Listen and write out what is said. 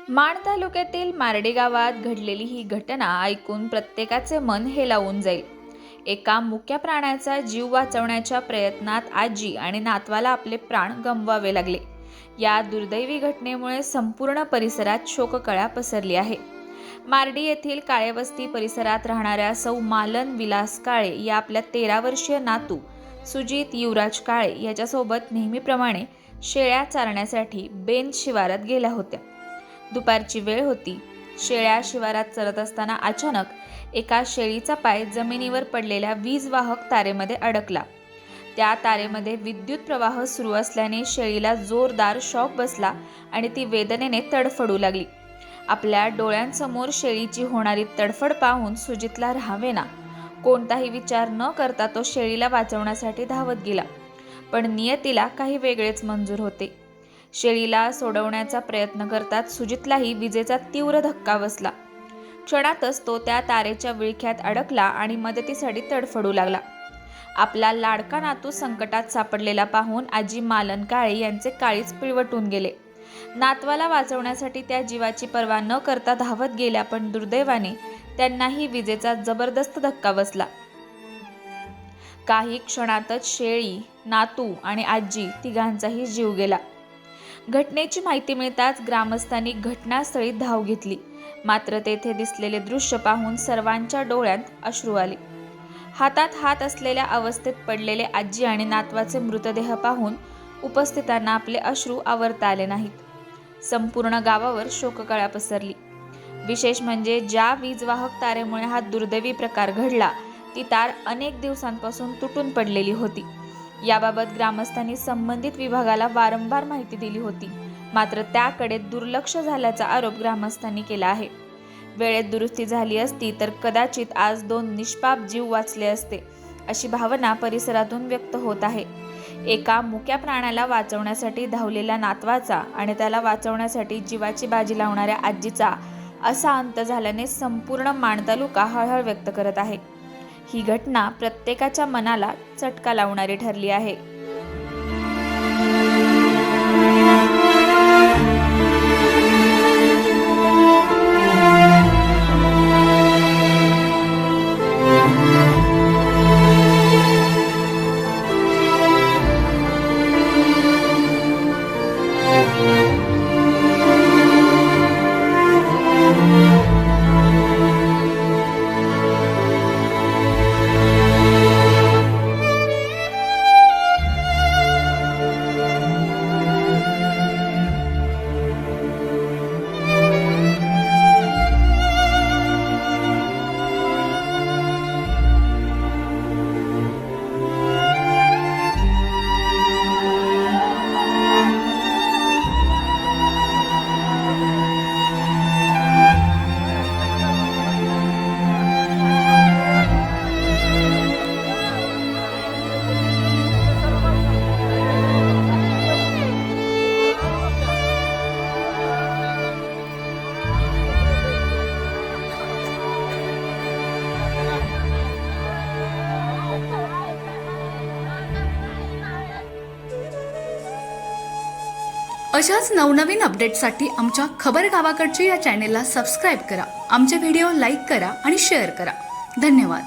माण तालुक्यातील मार्डी गावात घडलेली ही घटना ऐकून प्रत्येकाचे मन हेलावून जाईल। एका मुक्या प्राण्याचा जीव वाचवण्याच्या प्रयत्नात आजी आणि नातवाला आपले प्राण गमवावे लागले। या दुर्दैवी घटनेमुळे संपूर्ण परिसरात शोककळा पसरली आहे। मार्डी येथील काळेवस्ती परिसरात राहणाऱ्या सौ मालन विलास काळे या आपल्या 13 वर्षीय नातू सुजित युवराज काळे याच्यासोबत नेहमीप्रमाणे शेळ्या चारण्यासाठी बेन शिवारात गेल्या होत्या। दुपारची वेळ होती। शेळ्या शिवारात चरत असताना अचानक एका शेळीचा पाय जमिनीवर पडलेल्या वीज वाहक तारेमध्ये अडकला। त्या तारेमध्ये विद्युत प्रवाह सुरू असल्याने शेळीला जोरदार शॉक बसला आणि ती वेदनेने तडफडू लागली। आपल्या डोळ्यांसमोर शेळीची होणारी तडफड पाहून सुजितला राहावेना। कोणताही विचार न करता तो शेळीला वाचवण्यासाठी धावत गेला, पण नियतीला काही वेगळेच मंजूर होते। शेळीला सोडवण्याचा प्रयत्न करतात सुजितलाही विजेचा तीव्र धक्का बसला। क्षणातच तो त्या तारेच्या विळख्यात अडकला आणि मदतीसाठी तडफडू लागला। आपला लाडका नातू संकटात सापडलेला पाहून आजी मालन काळे यांचे काळीच पिळवटून गेले। नातवाला वाचवण्यासाठी त्या जीवाची पर्वा न करता धावत गेल्या, पण दुर्दैवाने त्यांनाही विजेचा जबरदस्त धक्का बसला। काही क्षणातच शेळी, नातू आणि आजी तिघांचाही जीव गेला। घटनेची माहिती मिळताच ग्रामस्थांनी घटनास्थळी धाव घेतली, मात्र तेथे दिसलेले दृश्य पाहून सर्वांच्या डोळ्यात अश्रू आले। हातात हात असलेल्या अवस्थेत पडलेले आजी आणि नातवाचे मृतदेह पाहून उपस्थितांना आपले अश्रू आवरता आले नाहीत। संपूर्ण गावावर शोककळा पसरली। विशेष म्हणजे ज्या वीजवाहक तारेमुळे हा दुर्दैवी प्रकार घडला ती तार अनेक दिवसांपासून तुटून पडलेली होती। याबाबत ग्रामस्थांनी संबंधित विभागाला वारंवार माहिती दिली होती, मात्र त्याकडे दुर्लक्ष झाल्याचा आरोप ग्रामस्थांनी केला आहे। वेळेत दुरुस्ती झाली असती तर कदाचित आज 2 निष्पाप जीव वाचले असते, अशी भावना परिसरातून व्यक्त होत आहे। एका मुक्या प्राण्याला वाचवण्यासाठी धावलेल्या नातवाचा आणि त्याला वाचवण्यासाठी जीवाची बाजी लावणाऱ्या आजीचा असा अंत झाल्याने संपूर्ण माण तालुका हळहळ व्यक्त करत आहे। ही घटना प्रत्येकाच्या मनाला चटका लावणारी ठरली आहे। अशाच नवनवीन अपडेट्ससाठी आमच्या खबर गावाकडची या चॅनेलला सबस्क्राईब करा, आमचे व्हिडिओ लाईक करा आणि शेअर करा। धन्यवाद।